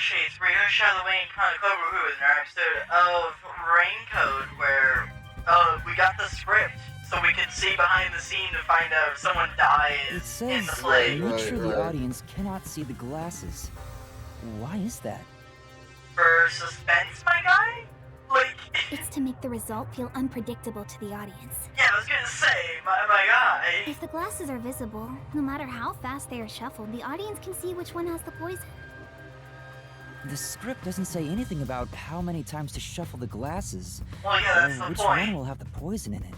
Shades, we're gonna show the Wayne Clover who is in our episode of Raincode where we got the script so we could see behind the scene to find out if someone dies It says in the play. make sure the Right. audience cannot see the glasses. Why is that? For suspense, my guy? Like, It's to make the result feel unpredictable to the audience. yeah, I was gonna say, my guy. If the glasses are visible, no matter how fast they are shuffled, the audience can see which one has the poison. The script doesn't say anything about how many times to shuffle the glasses, Well, yeah, that's or the which point. one will have the poison in it.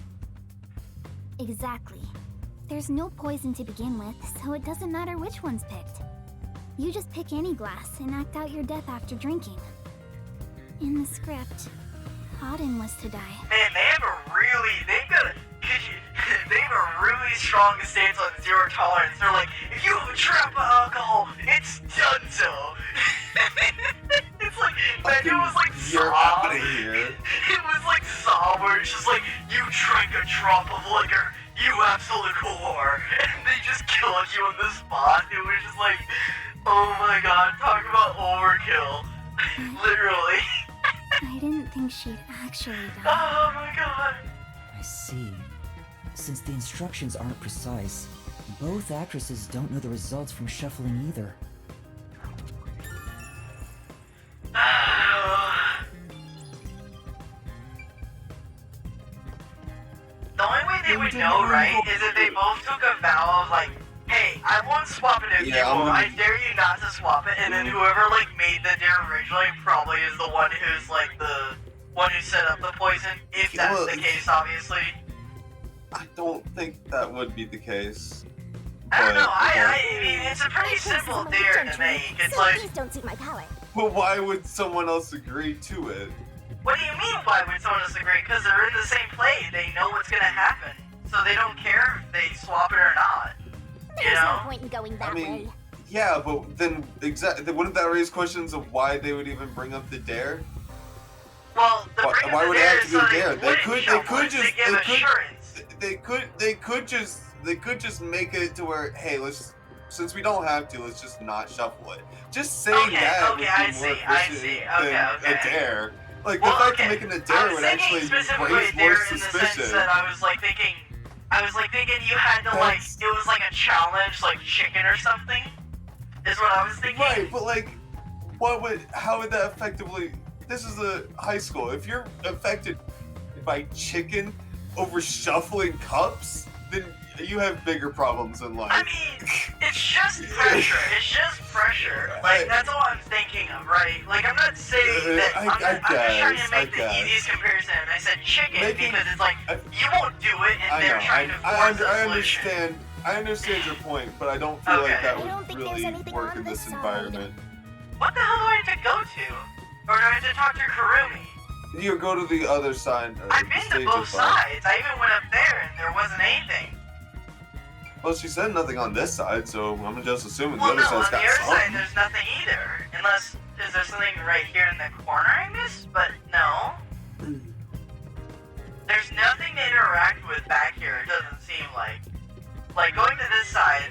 Exactly. There's no poison to begin with, so it doesn't matter which one's picked. You just pick any glass and act out your death after drinking. In the script, Auden was to die. Man, they've got they have a really strong stance on zero tolerance. They're like, if you have a trap of alcohol, it's done so. It's like, that dude was like You're Saw. out of here. It was like Saw, where it's just like, you drank a drop of liquor, you absolute whore, and they just killed you on the spot. It was just like, oh my god, talk about overkill. Literally. I didn't think she'd actually die. Oh my god. I see. Since the instructions aren't precise, both actresses don't know the results from shuffling either. The only way they would know, right, is if they both took a vow of like, hey, I won't swap it if you Yeah, won't. I dare you not to swap it. And then whoever like made the dare originally probably is the one who's like the one who set up the poison. If that's Well, the case, obviously. I don't think that would be the case. I don't know. But, I mean, it's a pretty simple dare to make. It's like, don't suit my palate. But why would someone else agree to it? what do you mean? Why would someone disagree? Because they're in the same play. They know what's gonna happen, so they don't care if they swap it or not. You know? point in going I mean, yeah, but then wouldn't that raise questions of why they would even bring up the dare? Well, the bring Why up would the it dare have is to be so a they dare? They wouldn't could shuffle it, just to give assurance. they could just make it to where, hey, since we don't have to, let's just not shuffle it. Just saying that would be I more see, efficient than a dare. Like Well, the fact okay. of making a I dare was would thinking actually specifically raise there more in the sense suspicion. that I was thinking you had to That's- it was like a challenge, like chicken or something, is what I was thinking. Right, but like, how would that effectively? This is a high school. If you're affected by chicken over shuffling cups, then you have bigger problems in life. I mean, it's just pressure. It's just pressure. Like, that's all I'm thinking of, right? Like, I'm not saying that. I'm just trying to make the easiest comparison. And I said chicken because it's like, you won't do it, and they're trying to force a solution. I understand your point, but I don't feel like that I don't would think there's really anything work on in this this side. environment. What the hell do I have to go to? Or do I have to talk to Kurumi? You go to the other side. I've been to both sides. I even went up there, and there wasn't anything. Well, she said nothing on this side, so I'm just assuming Well, the no, other on side's the got other side, something. there's nothing either. Unless, is there something right here in the corner I missed? But no. There's nothing to interact with back here, it doesn't seem like. Like, going to this side...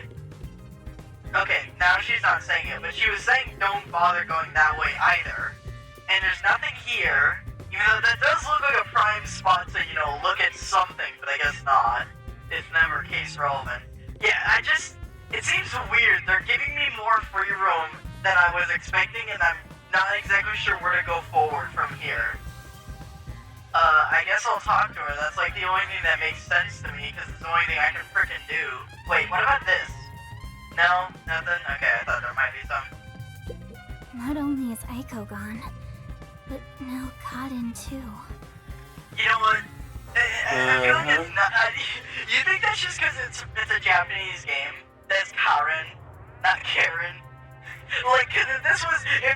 Okay, now she's not saying it, but she was saying don't bother going that way either. And there's nothing here, even though that does look like a prime spot to, look at something, but I guess not. It's never case relevant. Yeah, it seems weird. They're giving me more free roam than I was expecting, and I'm not exactly sure where to go forward from here. I guess I'll talk to her. That's like the only thing that makes sense to me, because it's the only thing I can frickin' do. Wait, what about this? No? Nothing? Okay, I thought there might be some. Not only is Aiko gone, but now Kaden too. You know what? I feel like it's not... you think that's just because it's a Japanese game? That's Karen, not Karen. Like, 'cause if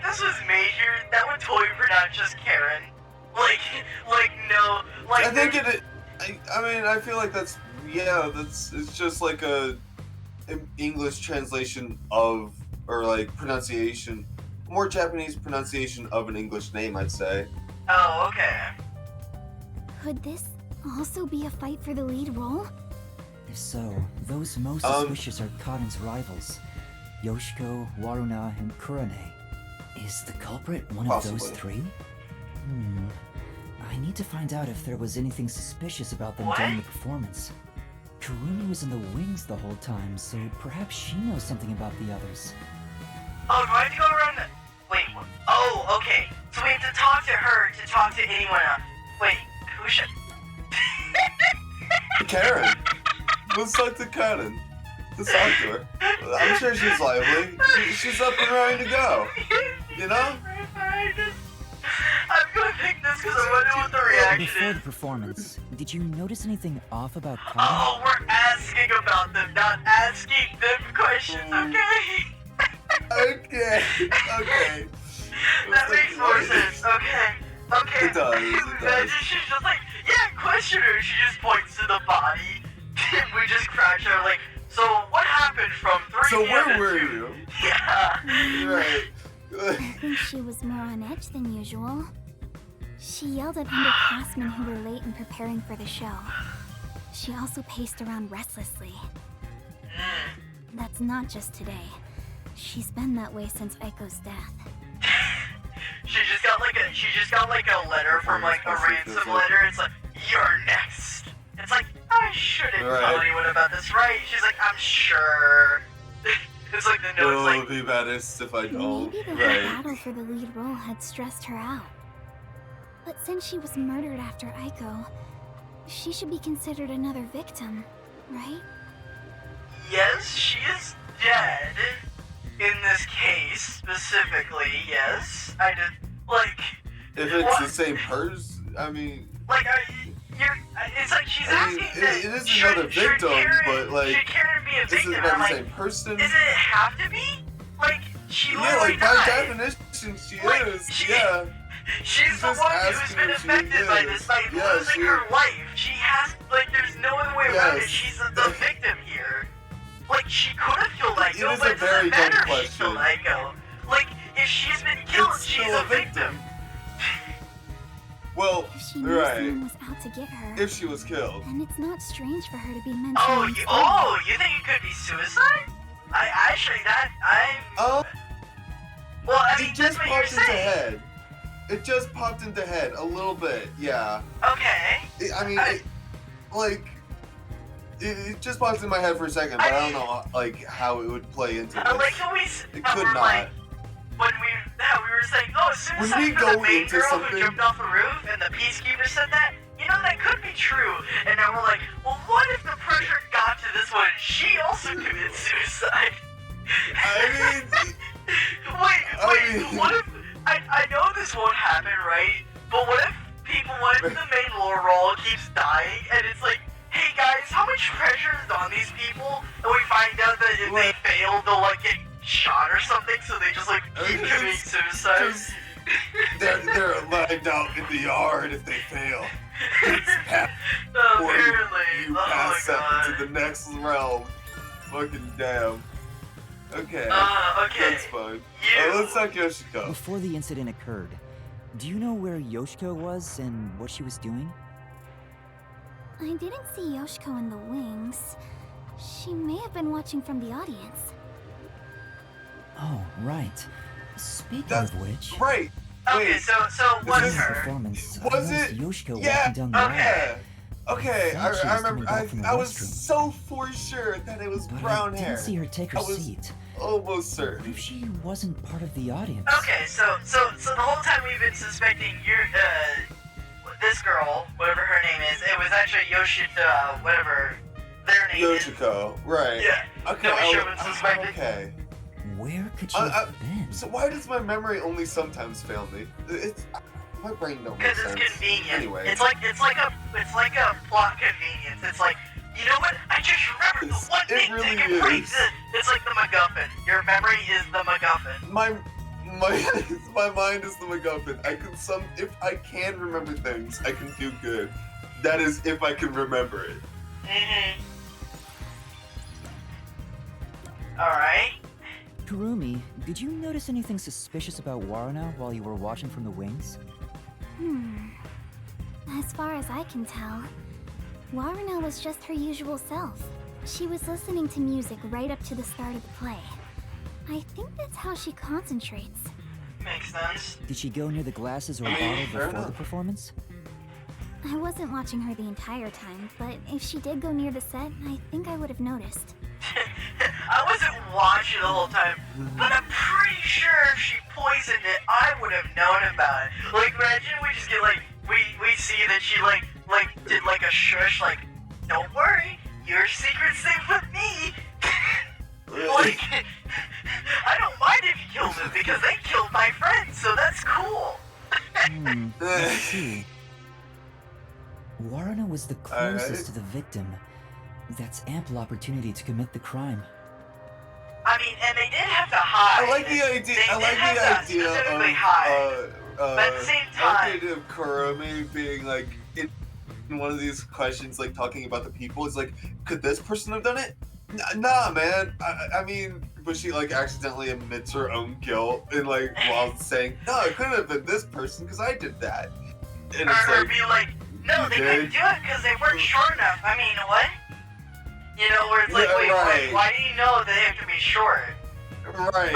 this was major, that would totally pronounce just Karen. No. Like, I think I mean, I feel like it's just like an English translation of, or like pronunciation, more Japanese pronunciation of an English name, I'd say. Oh, okay. Could this also be a fight for the lead role? If so, those most suspicious are Kaden's rivals, Yoshiko, Waruna, and Kurane. Is the culprit one of those Possibly. three? I need to find out if there was anything suspicious about them What? during the performance. Kurumi was in the wings the whole time, so perhaps she knows something about the others. Oh, do I have to go around the... Wait, oh, okay. So we have to talk to her to talk to anyone else. Wait, who should... Karen. Let's talk to Karen. Let's talk to her. I'm sure she's lively. She's up and ready to go. You know? I'm gonna pick this because I wonder what the reaction Before is. the performance, did you notice anything off about Kata? Oh, we're asking about them, not asking them questions, okay? Okay. Okay. That makes more sense, okay? Okay. It does, it Imagine does. she's just like, yeah, question her. She just points to the body. And we just crash her like, so what happened from 3 So p.m. where to were 2? you? Yeah. Right. I think she was more on edge than usual. She yelled at underclassmen who were late in preparing for the show. She also paced around restlessly. That's not just today. She's been that way since Eiko's death. She just got like a letter from like a ransom letter. It's like, you're next. It's like, I shouldn't tell Right. anyone about this, right? She's like, I'm sure. It's like the note's It'll like, be baddest if I don't. Maybe the whole Right. battle for the lead role had stressed her out. But since she was murdered after Aiko, she should be considered another victim, right? yes, she is dead. In this case, specifically, yes. I did, like, If it's what? the same person, I mean, Like, it's like she's I mean, asking that it is should, another should victim, Karen, but, like, should Karen be a this is victim? not I'm the like, same person. does it have to be? Like, she Yeah, literally like by died. definition, she Like, is. she- Yeah. She's the just one who's asking been if she affected by is. this, by Yeah, losing she her is. life. She has, like, there's no other way around it. Yes. She's the victim here. Like, she could have killed It Aiko, is but a it very doesn't matter dumb if she question. killed Aiko. Like, if she's been killed, It's she's still a victim. Well, If she knew right. someone was out to get her, If she was killed. then it's not strange for her to be mentally Oh, unstable. you think it could be suicide? I actually, Oh, well, I mean, it that's just what you're popped into saying. head. It just popped into head a little bit. Yeah. Okay. I mean, I- it just popped in my head for a second, but I don't know like how it would play into I like this. how It how could we're not. like, how we were saying, oh, When suicide we for go the main into girl something- who jumped off the roof, and the peacekeeper said that. You know, that could be true. And now we're like, well, what if the pressure got to this one? And she also committed suicide. I mean, Wait, what if I know this won't happen, right? But what if the main lore role keeps dying and it's like, hey guys, how much pressure is on these people? And we find out that if they fail, they'll like get shot or something, so they just like keep committing suicide. just- they're lined out in the yard if they fail. It's half before Apparently. you Oh pass my up god. to the next realm. Fucking damn. Okay. Okay. That's fine. You. Let's talk Yoshiko. Before the incident occurred, do you know where Yoshiko was and what she was doing? I didn't see Yoshiko in the wings. She may have been watching from the audience. Oh, right. Speaking That's of which, Right. Okay, Wait. so This what's is- during the her? performance, Was I noticed it? Yoshiko Yeah. walking down the aisle. Okay. Okay. I thought she I was remember. coming back from the I was restroom. so for sure that it was But brown I hair. didn't see her take her I was seat. Almost What certain. if she wasn't part of the audience? Okay, so the whole time we've been suspecting this girl, whatever her name is, it was actually Yoshida, whatever their name is. Yoshiko. Right. Yeah. Okay. No, we I should was- have suspected. Okay. Where could she I- have been? So why does my memory only sometimes fail me? It's my brain don't make Because sense. it's convenient. Anyway. It's like a plot convenience. It's like, you know what? I just remembered the one It thing really that can break is. this. It's like the MacGuffin. Your memory is the MacGuffin. my my mind is the MacGuffin. If I can remember things, I can do good. That is if I can remember it. Mm-hmm. Alright. Kurumi, did you notice anything suspicious about Waruna while you were watching from the wings? As far as I can tell, Waruna was just her usual self. She was listening to music right up to the start of the play. I think that's how she concentrates. makes sense. Did she go near the glasses or bottle fair before the enough. performance? I wasn't watching her the entire time, but if she did go near the set, I think I would have noticed. I wasn't watching the whole time, but I'm pretty sure if she poisoned it, I would have known about it. Like, imagine we just get like, we see that she like did like a shush, like, don't worry, your secret's safe with me. Like, I don't mind if you kill them because they killed my friend, so that's cool. Let's see. Warana was the closest to the victim. That's ample opportunity to commit the crime. I mean, and they did have to hide. I like the idea. They I did like have the to idea specifically hide. of But at the same time- idea of Kurome being like in one of these questions, like talking about the people. It's like, could this person have done it? Nah, man. I mean, but she like accidentally admits her own guilt and like while saying, no, it couldn't have been this person because I did that. And it's Or like, be like, no, they couldn't do it because they weren't short enough. I mean, what? You know, where it's like, Yeah, wait, right. why do you know they have to be short? right.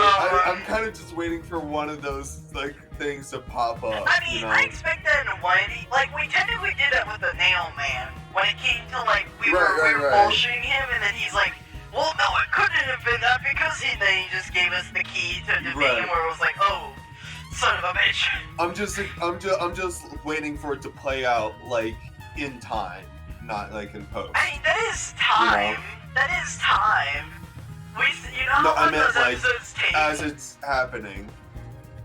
I'm kind of just waiting for one of those like things to pop up. I mean, you know? I expect that in one. Like, we technically did that with the Nail Man when it came to like we were Right. bullshitting him, and then he's like, well, no, it couldn't have been that because then he just gave us the key to defeat Right. him, where it was like, oh, son of a bitch. I'm just waiting for it to play out like in time, not like in post. I mean, that is time. That is time. You know No, how I long meant, those like, episodes take? As it's happening.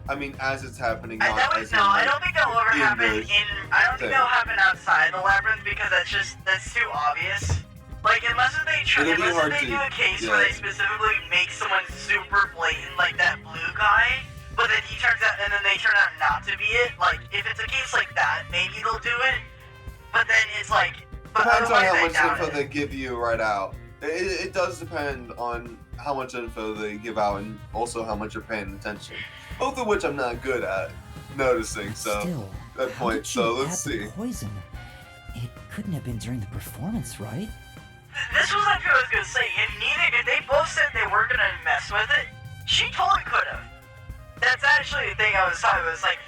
I mean, as it's happening. And Not that would, as no, in, I like, don't think that'll ever happen English I don't think thing. that'll happen outside the labyrinth because that's too obvious. Like, unless they It'll be hard do to- a case yeah. where they specifically make someone super blatant, like that blue guy, but then he turns out, and then they turn out not to be it. Like, if it's a case like that, maybe they'll do it. But then it's like, but Depends on otherwise how I much doubt info it. they give you right out. It does depend on how much info they give out and also how much you're paying attention. Both of which I'm not good at noticing. So Still, that how point. did she So let's have the see. poison? It couldn't have been during the performance, right? This was like what I was gonna say. If they both said they were gonna mess with it, she totally could have. That's actually the thing I was talking about. It's like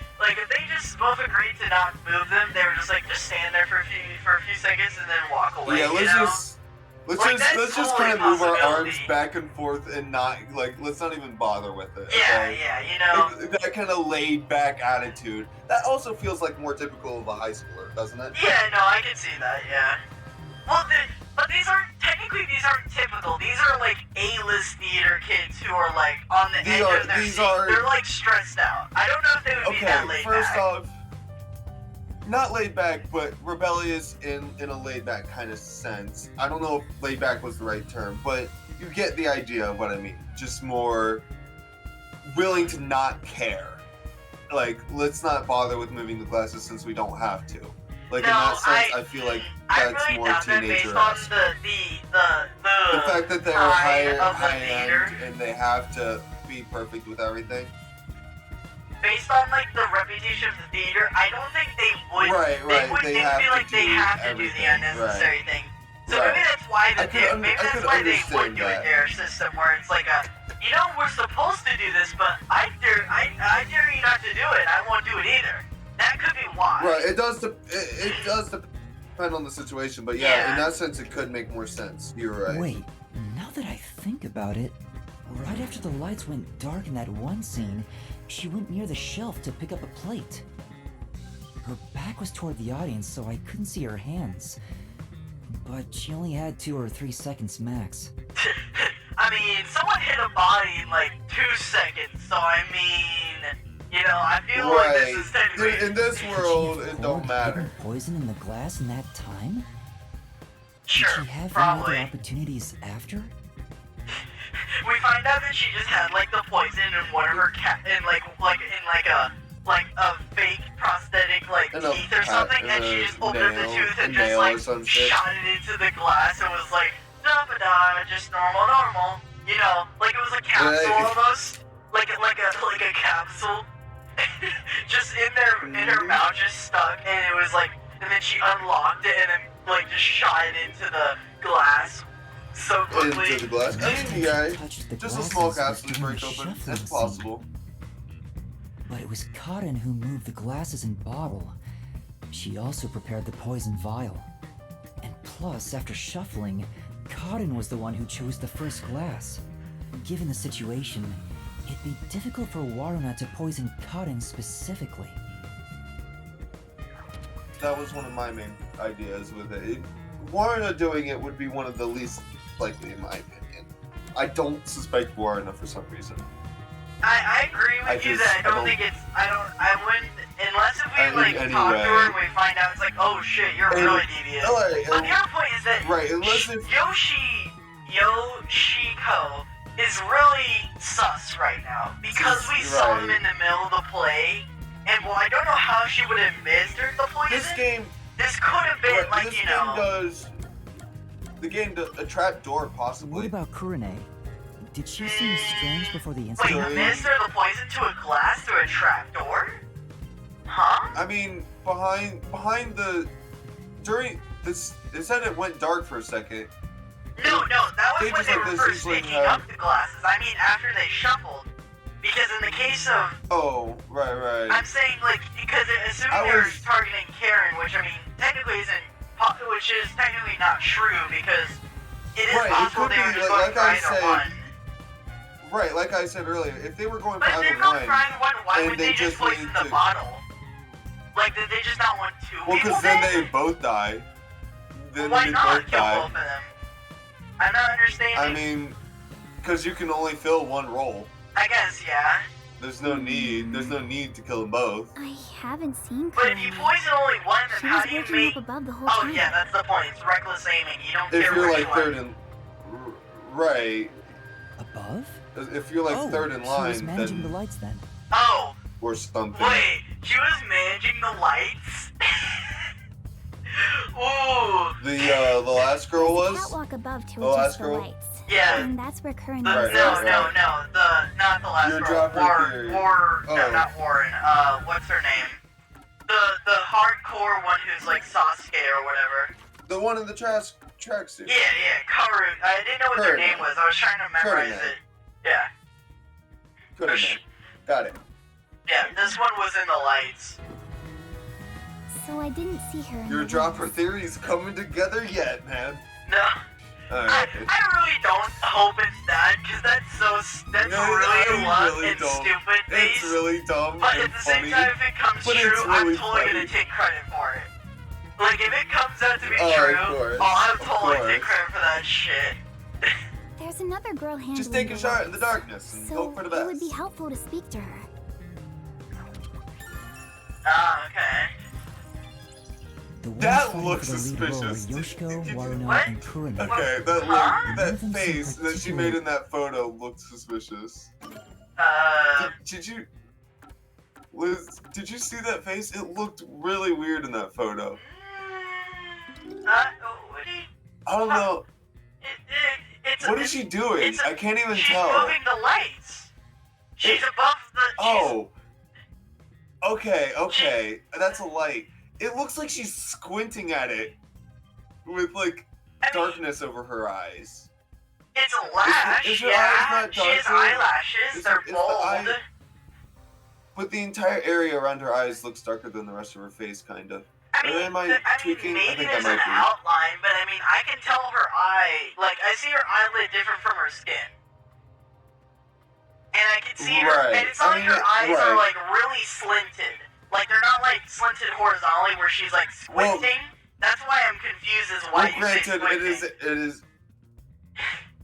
if they just both agreed to not move them, they were just like just stand there for a few seconds and then walk away. Yeah, you know? let's just totally kind of move our possibility. arms back and forth and not like let's not even bother with it. Yeah, okay? yeah, you know. That kind of laid back attitude. That also feels like more typical of a high schooler, doesn't it? Yeah, no, I can see that. Yeah. Well, but these aren't typical. These are like A-list theater kids who are like on the edge of their seat. They're like stressed out. I don't know if they would be that Okay, laid first back. off, not laid back, but rebellious in a laid back kind of sense. I don't know if laid back was the right term, but you get the idea of what I mean. Just more willing to not care. Like, let's not bother with moving the glasses since we don't have to. Like, in that sense, I feel like I that's really more doubt that based on teenager-esque. the The fact that they're pride of the high theater. end and they have to be perfect with everything. based on like the reputation of the theater, I don't think they would. Right, They wouldn't they have feel to like they do have to do everything, the unnecessary thing. So Right. maybe that's why I could maybe that's could why they would understand do that. it their system where it's like a, you know, we're supposed to do this, but I dare you not to do it. I won't do it either. That could be why. Right, it does depend on the situation, but yeah, in that sense, it could make more sense. You're right. Wait, now that I think about it, right after the lights went dark in that one scene, she went near the shelf to pick up a plate. Her back was toward the audience, so I couldn't see her hands. But she only had 2 or 3 seconds max. I mean, someone hit a body in like 2 seconds, so I mean, you know, I feel like this is technically. In this Could world, she have it don't poured matter. hidden poison in the glass in that time? Sure, Did she have any probably. other opportunities after? We find out that she just had like the poison in one of her in a fake prosthetic like In a teeth or pat- something, in and she a just opened up the nail- tooth a and just nail or like some shit. shot it into the glass and was like, da-ba-da, just normal, you know, like it was a capsule Right. almost, like a capsule, just in her mouth, just stuck, and it was like, and then she unlocked it and then like just shot it into the glass so quickly. Into the glass. I mean, yeah, Touched the just a small glasses capsule during break the open. shuffling It's scene. possible. But it was Karin who moved the glasses and bottle. She also prepared the poison vial. And plus, after shuffling, Karin was the one who chose the first glass. Given the situation, it'd be difficult for Waruna to poison Karin specifically. That was one of my main ideas with it. Waruna doing it would be one of the least likely, in my opinion. I don't suspect Waruna for some reason. I agree with you that I wouldn't, unless if we talk to her and we find out it's like, oh shit, you're really devious. But the other point is that Yoshiko is really sus right now because we saw him in the middle of the play, and well, I don't know how she would have administered the poison. This could have been The game does a trap door possibly. What about Kurine? Did she seem strange before the incident? Wait, administer the poison to a glass through a trap door? Huh? I mean, behind during this, it said it went dark for a second. No, that was when they were first picking up the glasses. I mean, after they shuffled. Because in the case of... Oh, right. I'm saying, because assuming they're targeting Karen, which, I mean, technically which is technically not true, because it is possible they were just going for either one. Right, like I said earlier, if they were going for either one, why would they just poison the bottle? Like, did they just not want two people because then they both die. Why not kill both of them? I'm not understanding. I mean, because you can only fill one role. I guess, yeah. There's no need to kill them both. I haven't seen But if you poison only one, then how do you make... above the whole time. Yeah, that's the point. It's reckless aiming. You don't care if you're which third one. in... Right. Above? If you're third in line, she was managing the lights then. Oh. Or something. Wait, she was managing the lights? Ooh. The last girl was? Catwalk above to The last adjust the girl? lights. Yeah. And that's where Curran No, is. not the last Your girl. dropper theory. No, not Warren. What's her name? The hardcore one who's like Sasuke or whatever. The one in the tracksuit. Yeah, Karu. I didn't know what their name was. I was trying to memorize it. Yeah. Got it. Yeah, this one was in the lights. So I didn't see her in Your the dropper lights. theory's coming together yet, man. No. Alright. I really don't hope it's that, because that's really blunt and don't. stupid It's face. really dumb But and at the funny. same time, if it comes but true, it's I'm really totally funny. gonna take credit for it. Like, if it comes out to be Oh, true, of course, I'll of totally take course. credit for that shit. There's another girl handling Just take a the shot in the lights. darkness and So hope for the best. it would be helpful to speak to her. Okay. The ones That fighting looks for the lead role were suspicious. Yoshiko, Did you- Waruna, What? and Kurine. Okay, Huh? that face that she made in that photo looked suspicious. Did you... Liz, did you see that face? It looked really weird in that photo. What do you... I don't know. What is she doing? it's I can't even she's tell. moving the lights. She's above the... Oh. Okay. That's a light. It looks like she's squinting at it with darkness over her eyes. It's a lash, is her eyes yeah. not She has darker? eyelashes. They're is the bold. eye- But the entire area around her eyes looks darker than the rest of her face, kind of. I mean, Am I tweaking? I maybe think I there's might an be. outline, but I mean, I can tell her eye. Like, I see her eyelid different from her skin. And I can see her, Right. and it's not I like mean, her eyes are, right. really slinted. Like, they're not, slinted horizontally where she's, squinting. That's why I'm confused as why you say Granted, squinting. it is...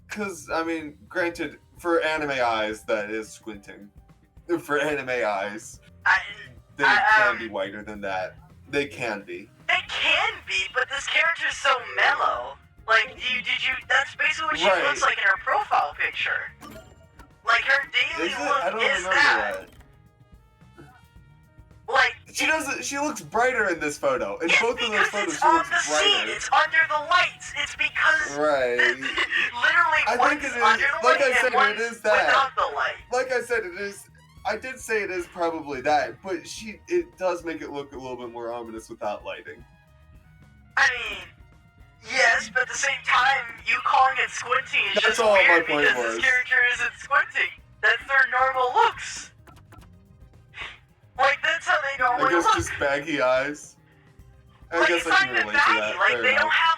Because, granted, for anime eyes, that is squinting. For anime eyes, they can be whiter than that. They can be. They can be, but this character's so mellow. Like, that's basically what she Right. looks like in her profile picture. Like, her daily Is it? look I don't is remember that. Like, She looks brighter in this photo. In it's both of those because photos, it's she on looks the scene. brighter. It's under the lights. It's because Right. literally I one's think it is- under the like light I said, and it one's is that. without the light. Like I said, it is... I did say it is probably that, but it does make it look a little bit more ominous without lighting. I mean, yes, but at the same time, you calling it squinting is That's just all my weird point because was. this character isn't squinting. That's their normal looks. just baggy eyes. I like, guess it's I not can even relate to baggy. that. Like Fair they enough. don't have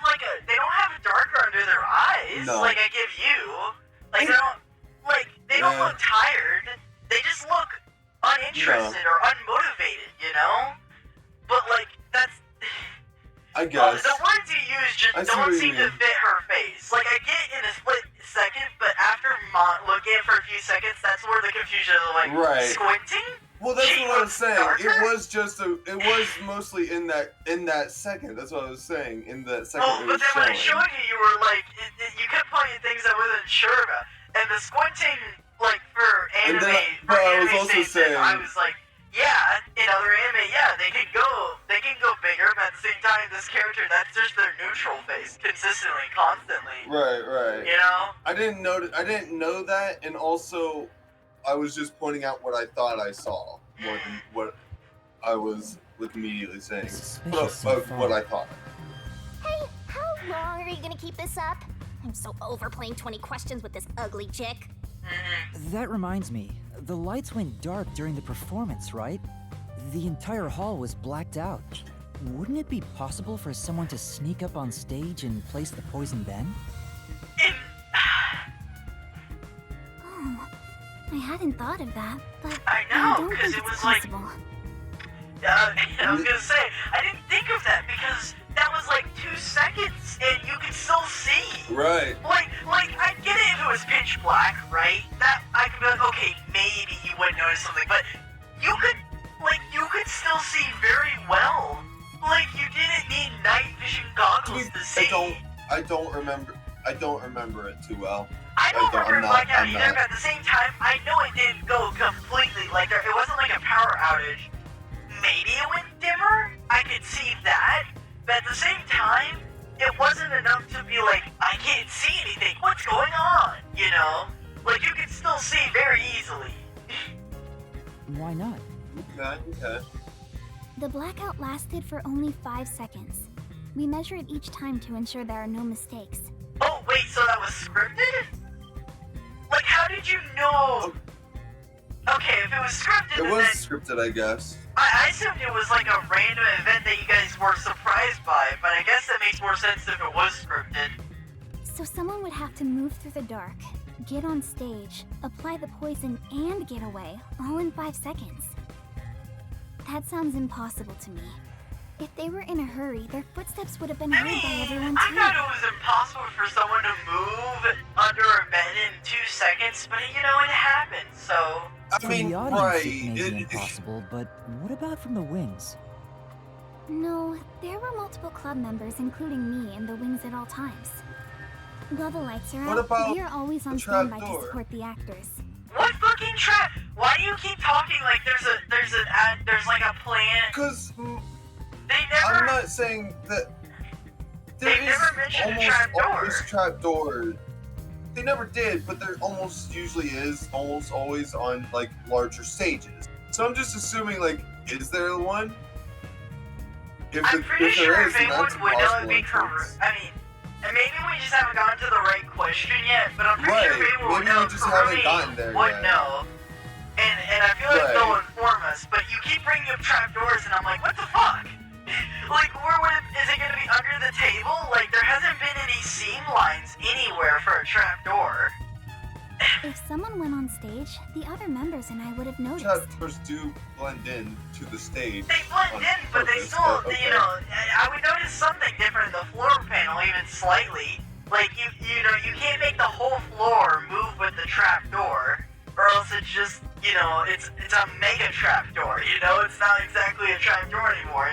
they don't have darker under their eyes. No. Like I give you. Like they don't Yeah. look tired. They just look uninterested or unmotivated, you know? But like that's I guess. the words you use just I see don't what you seem to mean. fit her face. Like I get in a split second, but after looking at it for a few seconds, that's where the confusion of like Right. squinting. Well, that's She what I was looks saying. darker? It was mostly in that second. That's what I was saying in that second. Oh, it but was then when I showing. showed you, you were like, you kept pointing things I wasn't sure about. And the squinting, like, for And anime, then- for but I was anime also stations, saying- I was like, yeah, in other anime, yeah, they can go bigger, but at the same time, this character, that's just their neutral face, consistently, constantly. Right. You know? I didn't know that, and also, I was just pointing out what I thought I saw more than what I was immediately saying. Suspicious so far. What I thought. Hey, how long are you gonna keep this up? I'm so over playing 20 questions with this ugly chick. That reminds me, the lights went dark during the performance, right? The entire hall was blacked out. Wouldn't it be possible for someone to sneak up on stage and place the poison then? Oh, I hadn't thought of that, but I know, don't 'cause think it it's was like- possible. I was gonna say, I didn't think of that, because that was like 2 seconds, and you could still see. Right. Like, I get it if it was pitch black, right? That, I could be like, okay, maybe you would notice something, but you could still see very well. Like, you didn't need night vision goggles to see. I don't remember it too well. I don't I'm remember not- blackout I'm either, not. but at the same time, I know it didn't go completely, like, it wasn't like a power outage. Maybe it went dimmer, I could see that, but at the same time, it wasn't enough to be like, I can't see anything, what's going on, you know? Like, you could still see very easily. Why not? Okay. The blackout lasted for only 5 seconds. We measure it each time to ensure there are no mistakes. Oh, wait, so that was scripted? Like, how did you know? Okay, if it was scripted, It then was scripted, I guess. I assumed it was like a random event that you guys were surprised by, but I guess that makes more sense if it was scripted. So someone would have to move through the dark, get on stage, apply the poison, and get away, all in 5 seconds. That sounds impossible to me. If they were in a hurry, their footsteps would have been I heard by mean, everyone I too. thought it was impossible for someone to move under a bed in 2 seconds, but you know, it happened, so... I From mean, the audience, right. it may be impossible, but what about from the wings? No, there were multiple club members, including me, in the wings at all times. While the lights are What out, about we are always on the trap standby to door? support the actors. What fucking trap? Why do you keep talking like there's like a plan? Because They never... I'm not saying that there They is never mentioned a almost trapdoor. always trapdoor. They never did, but there almost usually is, almost always on like larger stages. So I'm just assuming, like, is there one? I'm pretty sure there if then that's anyone would know it'd possible be entrance. correct. I mean, and maybe we just haven't gotten to the right question yet, but I'm pretty sure Right, people would maybe we know. just haven't Kurumi gotten there would yet. know. And I feel like Right. they'll inform us, but you keep bringing up trapdoors, and I'm like, what the fuck? Like, where would is it gonna be under the table? Like, there hasn't been any seam lines anywhere for a trapdoor. If someone went on stage, the other members and I would have noticed. Trapdoors do blend in to the stage. They blend on in, but they purpose, still, but okay. you know, I would notice something different in the floor panel, even slightly. Like, you know, you can't make the whole floor move with the trapdoor, or else it's just, you know, it's a mega trapdoor, you know? It's not exactly a trapdoor anymore.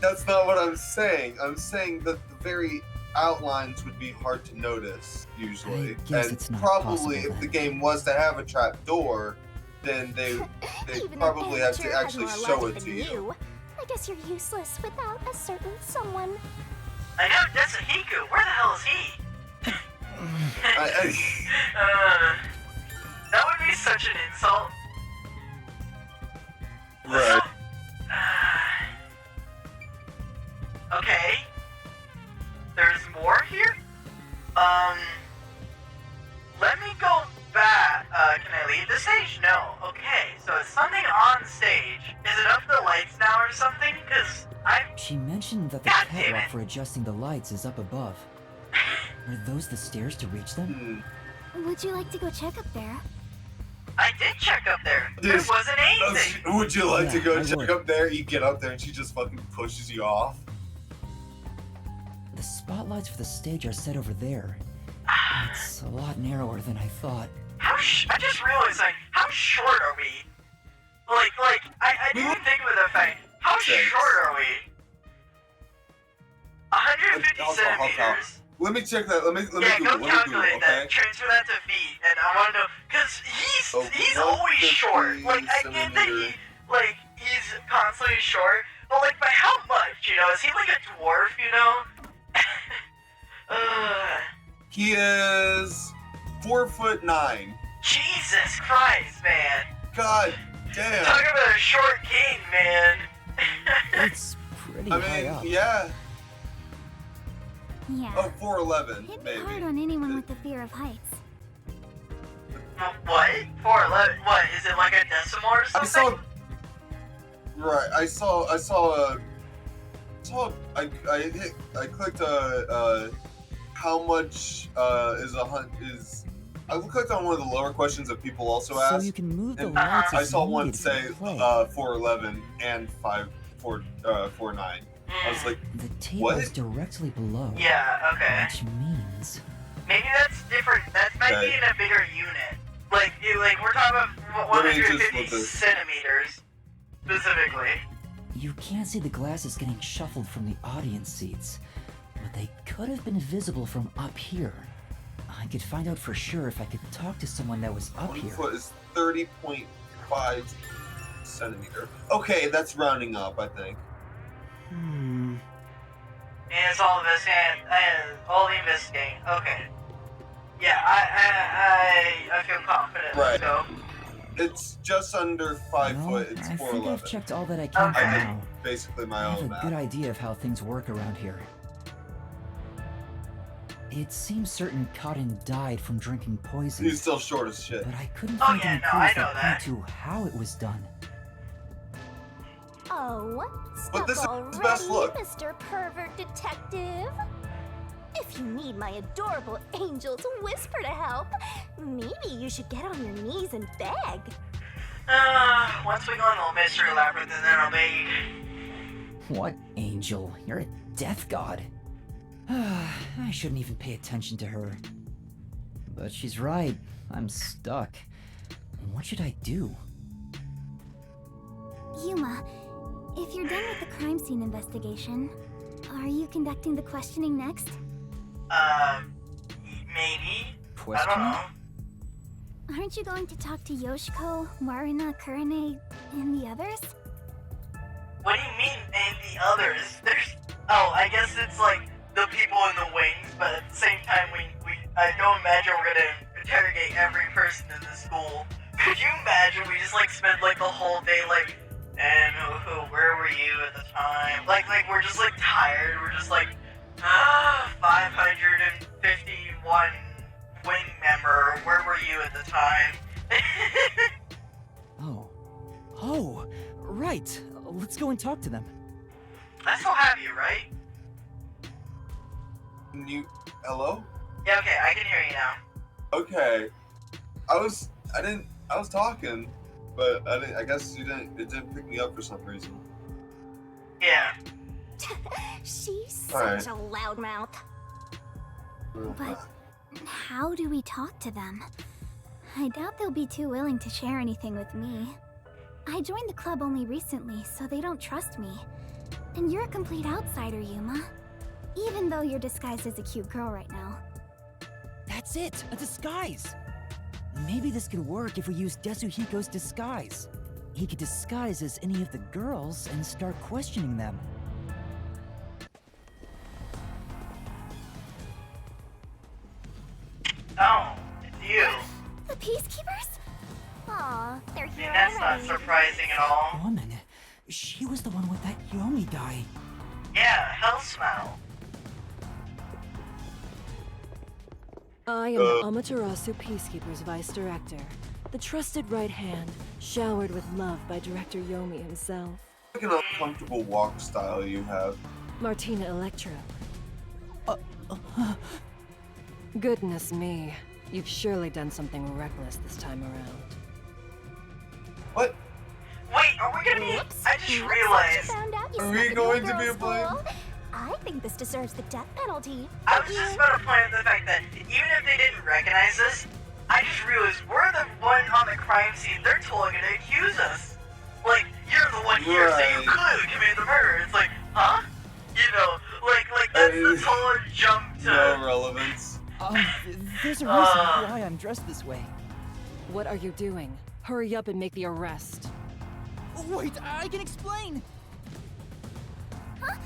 That's not what I'm saying. I'm saying that the very outlines would be hard to notice usually, I guess and it's not probably possible if the then. game was to have a trap door, then they Even probably an have to amateur has actually more show logic it than to you. I guess you're useless without a certain someone. I know, Desuhiku, where the hell is he? That would be such an insult. Right. Okay. There's more here? Let me go back. Can I leave the stage? No. Okay, so it's something on stage. Is it up the lights now or something? Because She mentioned that the God damn catwalk it. for adjusting the lights is up above. Are those the stairs to reach them? Would you like to go check up there? I did check up there. There This- wasn't anything. Would you like to Yeah, go I check would. up there? You get up there and she just fucking pushes you off. The spotlights for the stage are set over there. It's a lot narrower than I thought. I just realized, like, how short are we? I didn't think of the fact. How Thanks. short are we? 150 I'll- centimeters. Let me check that. Let me Yeah, Google. go Let me Google, calculate okay? that. Transfer that to feet, and I want to know, cause Oh, he's always short. 150 Like I get that centimeter. he's constantly short, but like by how much? You know, is he like a dwarf? You know? He is 4'9". Jesus Christ, man! God damn. Talk about a short king, man. It's pretty I high mean, up. yeah. Yeah. Oh, 4'11", It'd be hard maybe. on anyone with the fear of heights. What? 411? What? Is it like a decimal or I something? saw. Right. I clicked how much is. I clicked on one of the lower questions that people also So asked. you can move the and lights I as saw one needed for say the play. 4'11" and 4'9". I was like, The table what? is directly below. Yeah. Okay. Which means Maybe that's different. That might be Okay. in a bigger unit. Like we're talking about Let me just 150 look this. centimeters specifically. you can't see the glasses getting shuffled from the audience seats, but they could have been visible from up here. I could find out for sure if I could talk to someone that was up 1 here. foot is 30.5 centimeter. Okay, that's rounding up, I think. Hmm. And it's all all the investigating. Okay. Yeah, I feel confident. Right. So It's just under 5 Well, foot. It's I think 4'11". I've checked all that I can for Okay. now. Basically my I have own a map. good idea of how things work around here. It seems certain Cotton died from drinking poison, He's still short as shit. but I couldn't Oh, find yeah, any no, clues I know that that. point to how it was done. Oh, But stuck this is his already, best look. Mr. Pervert Detective. If you need my adorable angel's whisper to help, maybe you should get on your knees and beg. once we go in the mystery labyrinth, and then I'll be. What angel? You're a death god. I shouldn't even pay attention to her. But she's right. I'm stuck. What should I do? Yuma, if you're done with the crime scene investigation, are you conducting the questioning next? Maybe. I don't Questioning? know. Aren't you going to talk to Yoshiko, Warina, Kurane, and the others? What do you mean, and the others? I guess it's like the people in the wings, but at the same time, I don't imagine we're gonna interrogate every person in the school. Could you imagine we just like spend like the whole day like, and where were you at the time? Like we're just like tired. We're just like, 551 wing member. Where were you at the time? Oh, right. Let's go and talk to them. I still have you, right? Hello? Yeah. Okay, I can hear you now. Okay. I was talking, but I guess it didn't pick me up for some reason. Yeah. She's Alright. such a loudmouth. But how do we talk to them? I doubt they'll be too willing to share anything with me. I joined the club only recently, so they don't trust me. And you're a complete outsider, Yuma. Even though you're disguised as a cute girl right now. That's it! A disguise! Maybe this could work if we use Desuhiko's disguise. He could disguise as any of the girls and start questioning them. Oh, it's you. The Peacekeepers? Aw, they're I here mean, that's not already. surprising at all. Woman, she was the one with that Yomi guy. Yeah, hell smell. I am the Amaterasu Peacekeepers Vice Director, the trusted right hand, Showered with love by director Yomi himself. Like an uncomfortable walk style you have. Martina Electro. Goodness me. You've surely done something reckless this time around. What? Wait, are we gonna be? Whoops. I just Looks like you realized. found out you Are snuck we into a going to be girl's blamed? school. I think this deserves the death penalty. I Don't was you? just about to point out the fact that even if they didn't recognize us, I just realized we're the one on the crime scene they're totally gonna accuse us. Like, you're the one here, so you Right. could commit the murder. It's like, huh? You know, like that's the total jump to. No relevance. There's a reason why I'm dressed this way. What are you doing? Hurry up and make the arrest. Wait, I can explain! What?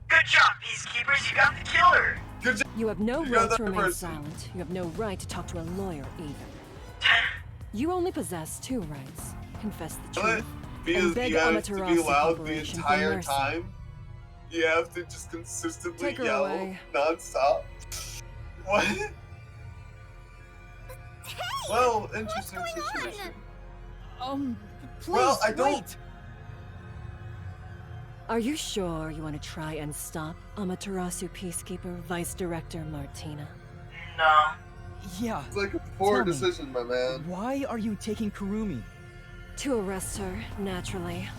Good job, peacekeepers. You got the killer. Good job. You have no You got right that to remain person. silent. You have no right to talk to a lawyer either. You only possess two rights. Confess the What? truth. Because And beg you have to Amaterasu be loud the Corporation for entire mercy. time. You have to just consistently Take her yell away. nonstop. What? Hey! Well, interesting What's going on? situation. Please, Well, I don't- wait! Are you sure you want to try and stop Amaterasu Peacekeeper Vice Director Martina? No. Yeah, It's like a poor Tell me. decision, my man. why are you taking Kurumi? To arrest her, naturally.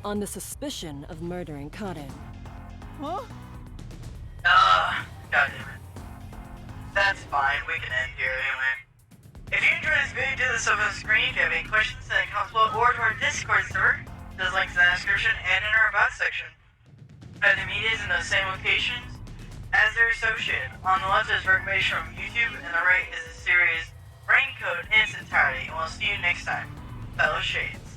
On the suspicion of murdering Kaden. Huh? God damn it. That's fine, we can end here anyway. If you enjoyed this video, do this over the screen. If you have any questions, send comments below or to our Discord server. There's links in the description and in our About section. The media is in those same locations as they're associated. On the left is recommendation from YouTube, and the right is the series Rain Code in its entirety. And we'll see you next time, fellow Shades.